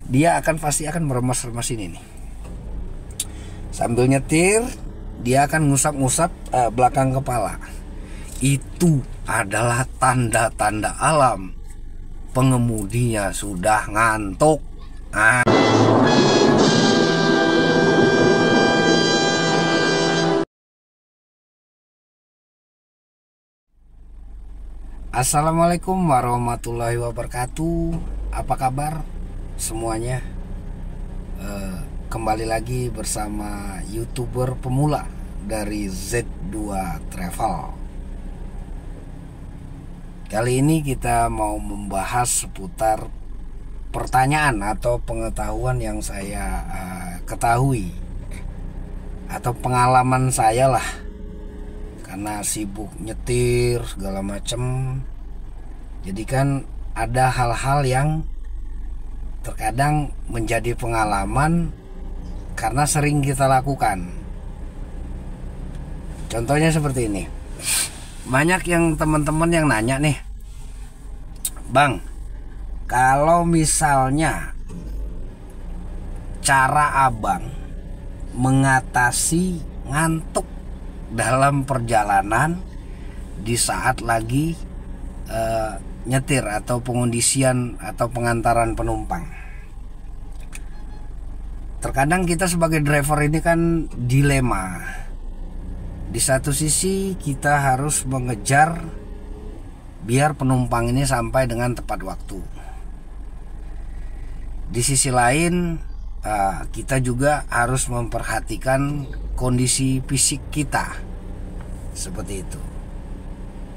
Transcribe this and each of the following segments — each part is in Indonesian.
dia pasti akan meremas-remas ini nih. Sambil nyetir, dia akan ngusap-ngusap belakang kepala. Itu adalah tanda-tanda alam pengemudinya sudah ngantuk. Assalamualaikum warahmatullahi wabarakatuh. Apa kabar semuanya? Kembali lagi bersama YouTuber pemula dari Z2 Travel. Kali ini kita mau membahas seputar pertanyaan atau pengetahuan yang saya ketahui atau pengalaman saya lah, karena sibuk nyetir segala macem. Jadi kan ada hal-hal yang terkadang menjadi pengalaman karena sering kita lakukan. Contohnya seperti ini. Banyak yang teman-teman yang nanya nih, Bang, kalau misalnya cara abang mengatasi ngantuk dalam perjalanan di saat lagi nyetir atau pengondisian atau pengantaran penumpang. Terkadang kita sebagai driver ini kan dilema. Di satu sisi kita harus mengejar biar penumpang ini sampai dengan tepat waktu. Di sisi lain kita juga harus memperhatikan kondisi fisik kita. Seperti itu.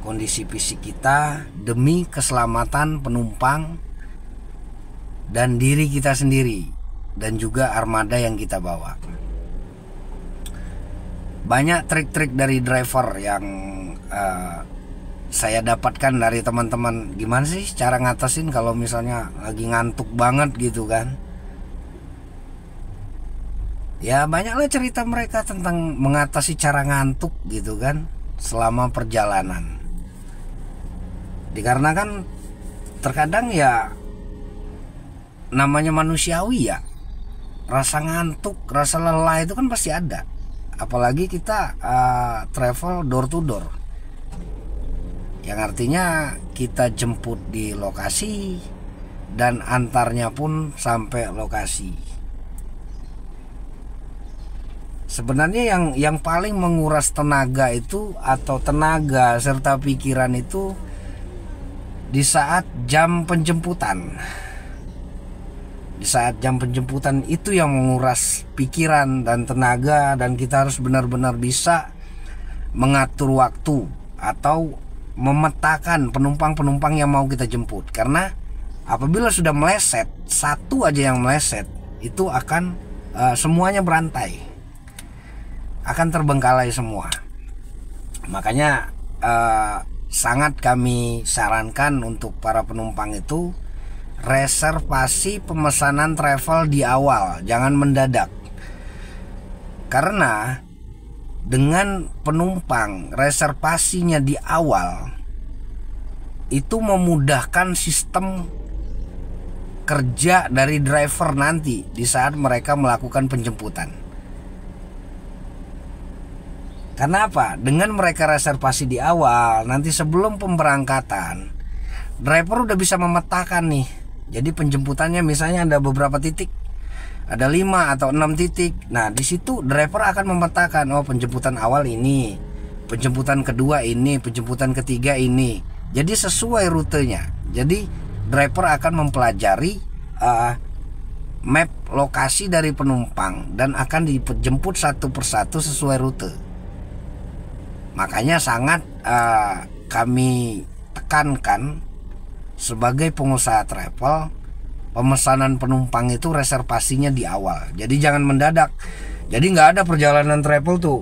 Kondisi fisik kita demi keselamatan penumpang dan diri kita sendiri, dan juga armada yang kita bawa. Banyak trik-trik dari driver yang saya dapatkan dari teman-teman. Gimana sih cara ngatasin kalau misalnya lagi ngantuk banget gitu kan? Ya banyaklah cerita mereka tentang mengatasi cara ngantuk gitu kan selama perjalanan. Dikarenakan terkadang ya namanya manusiawi ya, rasa ngantuk, rasa lelah itu kan pasti ada. Apalagi kita travel door to door, yang artinya kita jemput di lokasi dan antarnya pun sampai lokasi. Sebenarnya yang paling menguras tenaga itu atau tenaga serta pikiran itu di saat jam penjemputan. Di saat jam penjemputan itu yang menguras pikiran dan tenaga, dan kita harus benar-benar bisa mengatur waktu atau memetakan penumpang-penumpang yang mau kita jemput. Karena apabila sudah meleset, satu aja yang meleset, itu akan semuanya berantai, akan terbengkalai semua. Makanya sangat kami sarankan untuk para penumpang itu reservasi pemesanan travel di awal, jangan mendadak. Karena dengan penumpang reservasinya di awal, itu memudahkan sistem kerja dari driver nanti di saat mereka melakukan penjemputan. Karena apa? Dengan mereka reservasi di awal, nanti sebelum pemberangkatan, driver udah bisa memetakan nih. Jadi penjemputannya misalnya ada beberapa titik, ada 5 atau 6 titik. Nah di situ driver akan memetakan, oh penjemputan awal ini, penjemputan kedua ini, penjemputan ketiga ini. Jadi sesuai rutenya. Jadi driver akan mempelajari map lokasi dari penumpang dan akan dijemput satu persatu sesuai rute. Makanya sangat kami tekankan sebagai pengusaha travel, pemesanan penumpang itu reservasinya di awal. Jadi jangan mendadak. Jadi nggak ada perjalanan travel tuh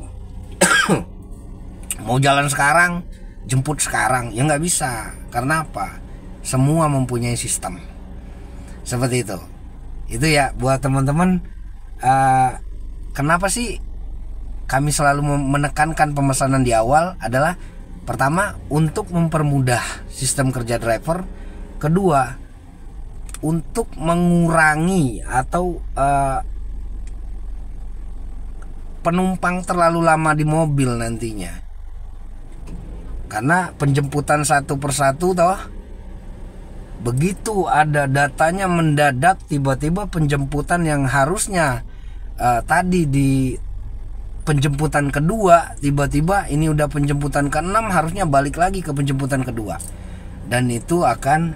mau jalan sekarang, jemput sekarang, ya nggak bisa. Karena apa? Semua mempunyai sistem seperti itu. Itu ya buat teman-teman. Kenapa sih kami selalu menekankan pemesanan di awal? Adalah pertama, untuk mempermudah sistem kerja driver. Kedua, untuk mengurangi atau penumpang terlalu lama di mobil nantinya. Karena penjemputan satu persatu toh, begitu ada datanya mendadak, tiba-tiba penjemputan yang harusnya tadi di penjemputan kedua, tiba-tiba ini udah penjemputan ke-6, harusnya balik lagi ke penjemputan kedua. Dan itu akan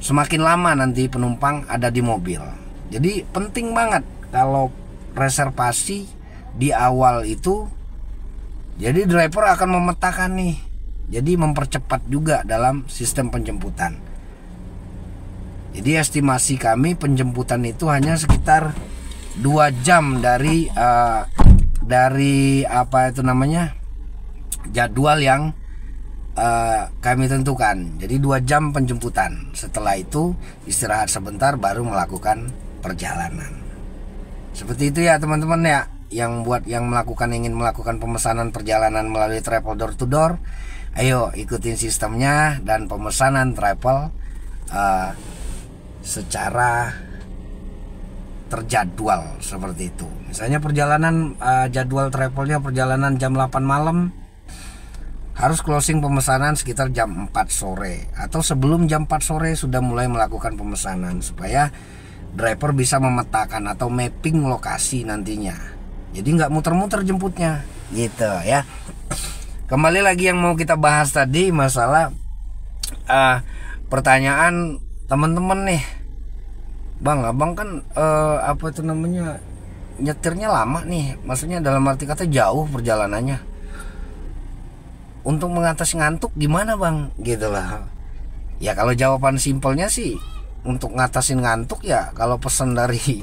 semakin lama nanti penumpang ada di mobil. Jadi penting banget kalau reservasi di awal itu. Jadi driver akan memetakan nih, jadi mempercepat juga dalam sistem penjemputan. Jadi estimasi kami penjemputan itu hanya sekitar 2 jam dari apa itu namanya, jadwal yang kami tentukan. Jadi 2 jam penjemputan. Setelah itu istirahat sebentar baru melakukan perjalanan. Seperti itu ya teman-teman ya. Yang buat yang ingin melakukan pemesanan perjalanan melalui travel door to door, ayo ikutin sistemnya dan pemesanan travel secara terjadwal seperti itu. Misalnya perjalanan jadwal travelnya perjalanan jam 8 malam, harus closing pemesanan sekitar jam 4 sore atau sebelum jam 4 sore sudah mulai melakukan pemesanan supaya driver bisa memetakan atau mapping lokasi nantinya. Jadi nggak muter-muter jemputnya gitu ya. Kembali lagi yang mau kita bahas tadi masalah pertanyaan teman-teman nih. Bang, abang kan apa itu namanya, nyetirnya lama nih, maksudnya dalam arti kata jauh perjalanannya. Untuk mengatasi ngantuk gimana bang? Gitu lah. Ya kalau jawaban simpelnya sih, untuk ngatasin ngantuk ya kalau pesan dari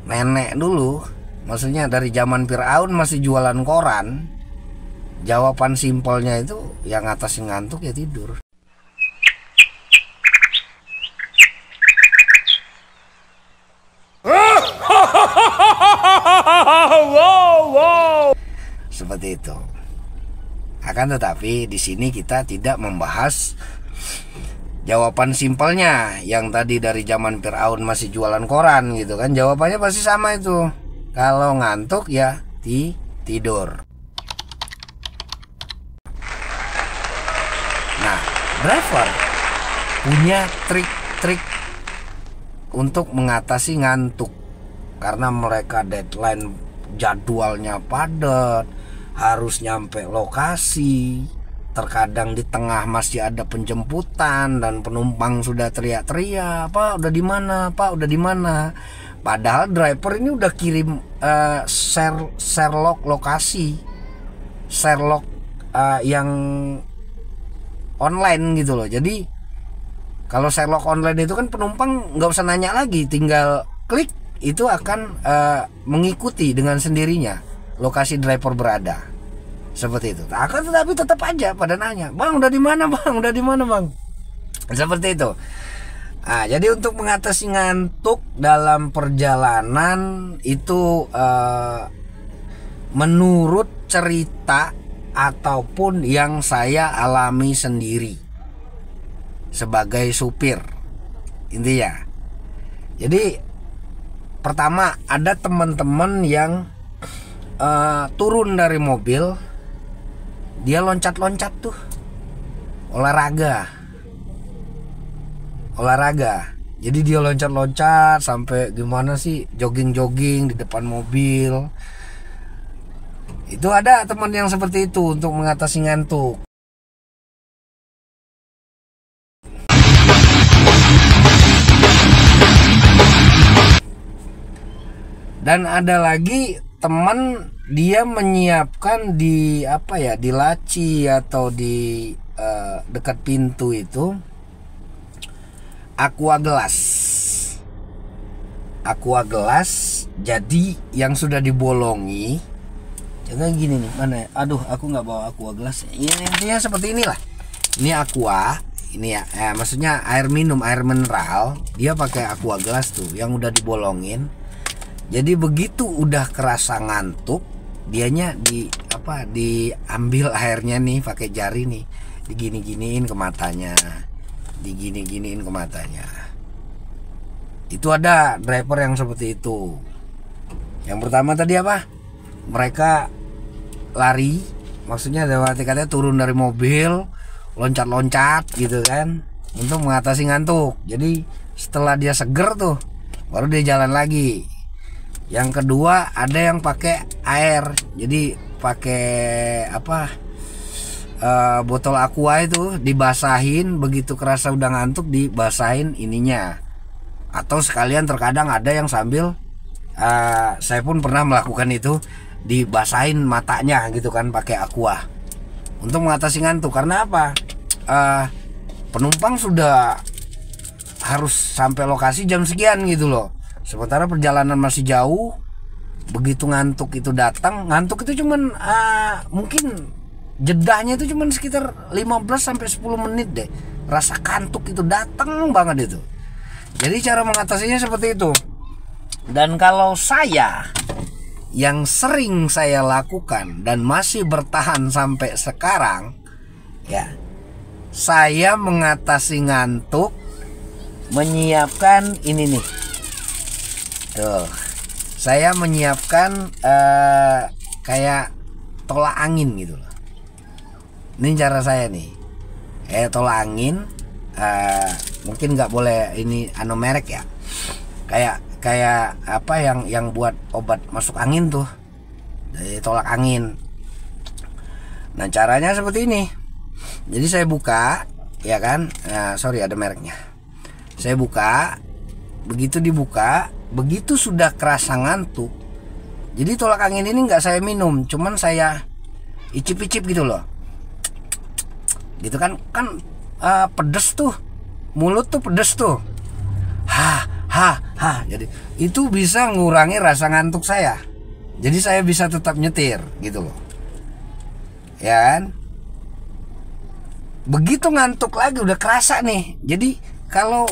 nenek dulu, maksudnya dari zaman Firaun masih jualan koran, jawaban simpelnya itu yang ngatasin ngantuk ya tidur. Wow. Seperti itu. Akan tetapi di sini kita tidak membahas jawaban simpelnya yang tadi dari zaman Firaun masih jualan koran gitu kan. Jawabannya pasti sama itu. Kalau ngantuk ya tidur. Nah, driver punya trik-trik untuk mengatasi ngantuk. Karena mereka deadline jadwalnya padat, harus nyampe lokasi, terkadang di tengah masih ada penjemputan dan penumpang sudah teriak-teriak, "Pak, udah di mana? Pak, udah di mana?" Padahal driver ini udah kirim share log lokasi, share log yang online gitu loh. Jadi kalau share log online itu kan penumpang nggak usah nanya lagi, tinggal klik, itu akan mengikuti dengan sendirinya lokasi driver berada. Seperti itu. Akan tetapi tetap aja pada nanya, "Bang, udah di mana, Bang? Udah di mana, Bang?" Seperti itu. Nah, jadi untuk mengatasi ngantuk dalam perjalanan itu menurut cerita ataupun yang saya alami sendiri sebagai supir intinya. Jadi pertama ada teman-teman yang turun dari mobil, dia loncat-loncat tuh, olahraga. Jadi dia loncat-loncat sampai gimana sih, jogging-jogging di depan mobil. Itu ada teman yang seperti itu untuk mengatasi ngantuk. Dan ada lagi teman, dia menyiapkan di apa ya, di laci atau di dekat pintu itu aqua gelas. Jadi yang sudah dibolongi, contohnya gini nih, mana ya? Aduh, aku nggak bawa aqua gelas. Ini intinya seperti inilah. Ini aqua, ini ya, maksudnya air minum, air mineral. Dia pakai aqua gelas tuh, yang udah dibolongin. Jadi begitu udah kerasa ngantuk, dianya diambil airnya nih pakai jari nih, digini-giniin ke matanya, digini-giniin ke matanya. Itu ada driver yang seperti itu. Yang pertama tadi apa? Mereka lari, maksudnya dalam arti katanya turun dari mobil, loncat-loncat gitu kan, untuk mengatasi ngantuk. Jadi setelah dia seger tuh, baru dia jalan lagi. Yang kedua ada yang pakai air, jadi pakai apa? Botol aqua itu dibasahin, begitu kerasa udah ngantuk dibasahin ininya. Atau sekalian terkadang ada yang sambil saya pun pernah melakukan itu, dibasahin matanya gitu kan pakai aqua untuk mengatasi ngantuk. Karena apa? Penumpang sudah harus sampai lokasi jam sekian gitu loh, sementara perjalanan masih jauh. Begitu ngantuk itu datang, ngantuk itu cuman mungkin jedahnya itu cuman sekitar 15 sampai 10 menit deh. Rasa kantuk itu datang banget itu. Jadi cara mengatasinya seperti itu. Dan kalau saya, yang sering saya lakukan dan masih bertahan sampai sekarang, ya, saya mengatasi ngantuk menyiapkan ini nih. Tuh, saya menyiapkan kayak tolak angin gitu loh. Ini cara saya nih. Tolak angin, mungkin nggak boleh ini merek ya. Kayak apa yang buat obat masuk angin tuh, dari tolak angin. Nah caranya seperti ini. Jadi saya buka, ya kan, sorry ada mereknya. Saya buka, begitu dibuka, begitu sudah kerasa ngantuk. Jadi tolak angin ini nggak saya minum, cuman saya icip-icip gitu loh. Gitu kan pedes tuh, mulut tuh pedes tuh. Jadi itu bisa ngurangi rasa ngantuk saya. Jadi saya bisa tetap nyetir gitu loh, ya kan. Begitu ngantuk lagi udah kerasa nih. Jadi kalau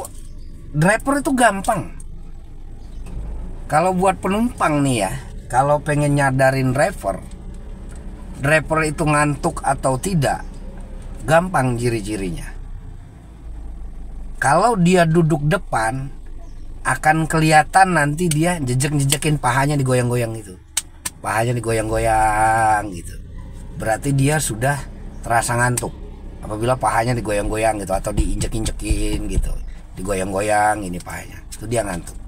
driver itu gampang. Kalau buat penumpang nih ya, kalau pengen nyadarin driver itu ngantuk atau tidak, gampang ciri-cirinya. Kalau dia duduk depan, akan kelihatan nanti dia jejek-jejekin pahanya, digoyang-goyang gitu. Pahanya digoyang-goyang gitu. Berarti dia sudah terasa ngantuk. Apabila pahanya digoyang-goyang gitu, atau diinjek-injekin gitu, digoyang-goyang ini pahanya, itu dia ngantuk.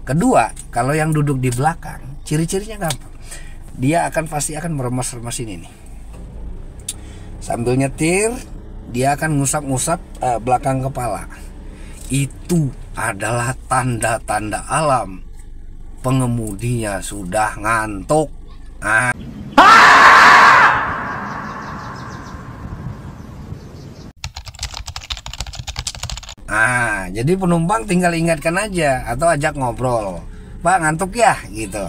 Kedua, kalau yang duduk di belakang, ciri-cirinya gampang. Dia pasti akan meremas-remas ini nih. Sambil nyetir, dia akan ngusap-ngusap belakang kepala. Itu adalah tanda-tanda alam pengemudinya sudah ngantuk. Jadi penumpang tinggal ingatkan aja atau ajak ngobrol, "Pak, ngantuk ya?" gitu.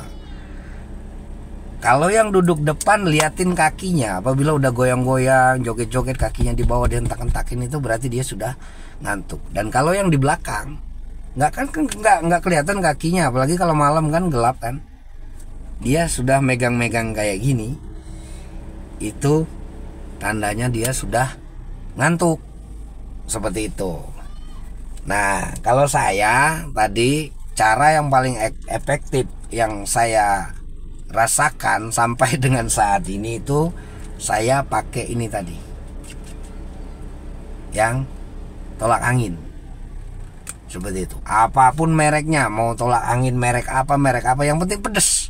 Kalau yang duduk depan liatin kakinya, apabila udah goyang-goyang, joget-joget kakinya di bawah dihentak-hentakin, itu berarti dia sudah ngantuk. Dan kalau yang di belakang nggak kelihatan kakinya, apalagi kalau malam kan gelap kan, dia sudah megang-megang kayak gini, itu tandanya dia sudah ngantuk. Seperti itu. Nah, kalau saya tadi, cara yang paling efektif yang saya rasakan sampai dengan saat ini itu, saya pakai ini tadi, yang tolak angin. Seperti itu. Apapun mereknya, mau tolak angin merek apa, yang penting pedes.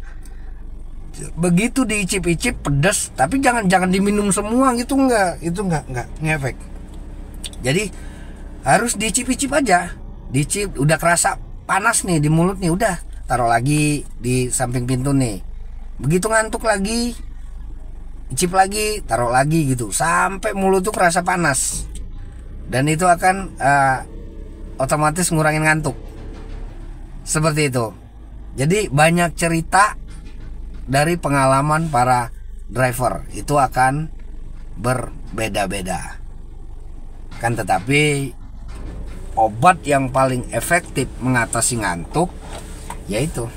Begitu diicip-icip pedes, tapi jangan diminum semua gitu, itu enggak ngefek. Jadi harus dicip-icip aja. Dicip, udah kerasa panas nih di mulut nih, udah taruh lagi di samping pintu nih. Begitu ngantuk lagi, icip lagi, taruh lagi gitu, sampai mulut tuh kerasa panas. Dan itu akan otomatis ngurangin ngantuk. Seperti itu. Jadi banyak cerita dari pengalaman para driver, itu akan berbeda-beda. Kan tetapi obat yang paling efektif mengatasi ngantuk, yaitu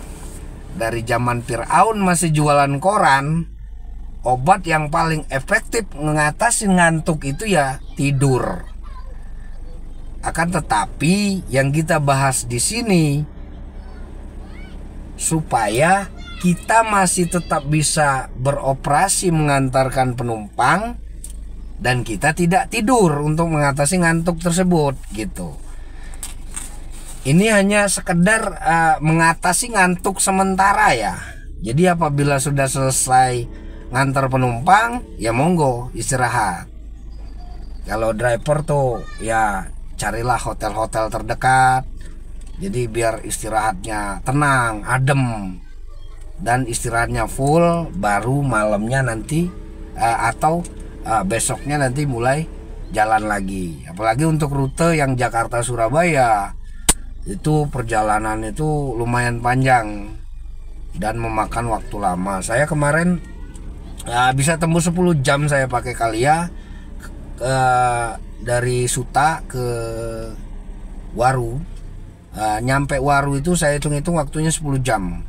dari zaman Fir'aun masih jualan koran, obat yang paling efektif mengatasi ngantuk itu ya tidur. Akan tetapi yang kita bahas di sini supaya kita masih tetap bisa beroperasi mengantarkan penumpang dan kita tidak tidur untuk mengatasi ngantuk tersebut gitu. Ini hanya sekedar mengatasi ngantuk sementara ya. Jadi apabila sudah selesai ngantar penumpang ya monggo istirahat. Kalau driver tuh ya carilah hotel-hotel terdekat. Jadi biar istirahatnya tenang, adem, dan istirahatnya full, baru malamnya nanti atau besoknya nanti mulai jalan lagi. Apalagi untuk rute yang Jakarta Surabaya itu perjalanan itu lumayan panjang dan memakan waktu lama. Saya kemarin bisa tembus 10 jam saya pakai Kalia dari Suta ke Waru. Nyampe Waru itu saya hitung-hitung waktunya 10 jam.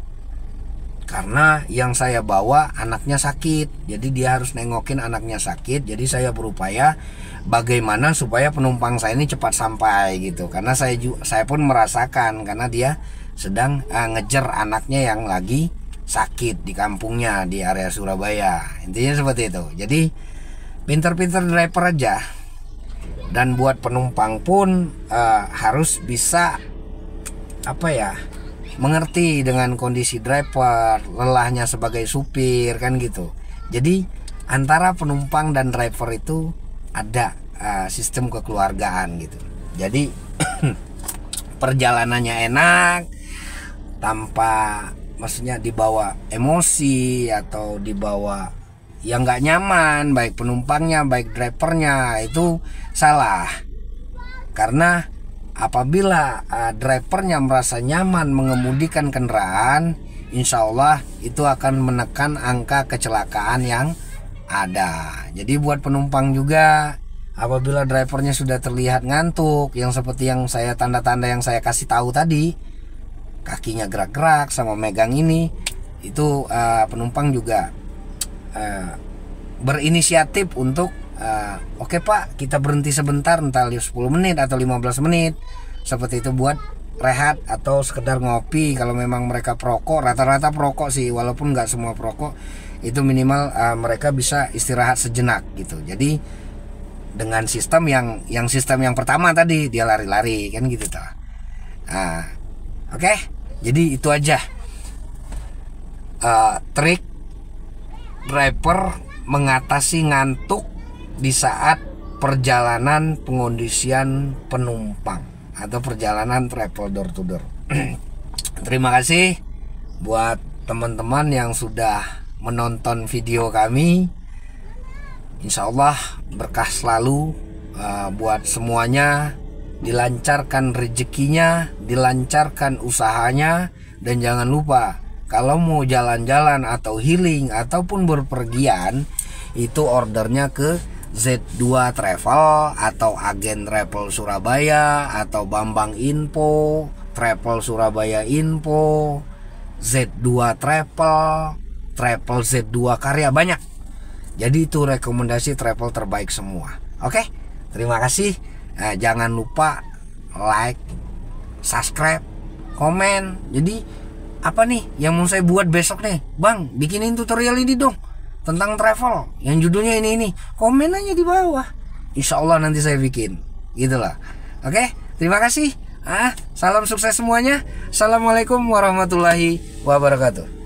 Karena yang saya bawa anaknya sakit, jadi dia harus nengokin anaknya sakit. Jadi saya berupaya bagaimana supaya penumpang saya ini cepat sampai gitu. Karena saya pun merasakan karena dia sedang ngejar anaknya yang lagi sakit di kampungnya di area Surabaya. Intinya seperti itu. Jadi pinter-pinter driver aja. Dan buat penumpang pun harus bisa mengerti dengan kondisi driver, lelahnya sebagai supir kan gitu. Jadi antara penumpang dan driver itu ada sistem kekeluargaan gitu. Jadi perjalanannya enak tanpa maksudnya dibawa emosi atau dibawa yang nggak nyaman, baik penumpangnya baik drivernya, itu salah. Karena apabila drivernya merasa nyaman mengemudikan kendaraan, insya Allah itu akan menekan angka kecelakaan yang ada. Jadi buat penumpang juga, apabila drivernya sudah terlihat ngantuk, yang seperti yang saya tanda-tanda yang saya kasih tahu tadi, kakinya gerak-gerak sama megang ini, itu penumpang juga berinisiatif untuk oke Pak, kita berhenti sebentar, entah 10 menit atau 15 menit seperti itu buat rehat atau sekedar ngopi. Kalau memang mereka perokok, rata-rata perokok sih, walaupun nggak semua perokok, itu minimal mereka bisa istirahat sejenak gitu. Jadi dengan sistem yang sistem yang pertama tadi, dia lari-lari kan gitu toh. Oke. Jadi itu aja trik driver mengatasi ngantuk di saat perjalanan pengondisian penumpang atau perjalanan travel door to door. Terima kasih buat teman-teman yang sudah menonton video kami. Insya Allah berkah selalu buat semuanya, dilancarkan rezekinya, dilancarkan usahanya, dan jangan lupa kalau mau jalan-jalan atau healing ataupun berpergian, itu ordernya ke Z2 Travel atau agen Travel Surabaya atau Bambang Info, Travel Surabaya Info, Z2 Travel, Travel Z2 Karya, banyak. Jadi itu rekomendasi travel terbaik semua. Oke, terima kasih. Jangan lupa like, subscribe, komen. Jadi apa nih yang mau saya buat besok nih, Bang? Bikinin tutorial ini dong tentang travel yang judulnya ini. Komen aja di bawah. Insya Allah nanti saya bikin. Gitulah. Oke, terima kasih. Salam sukses semuanya. Assalamualaikum warahmatullahi wabarakatuh.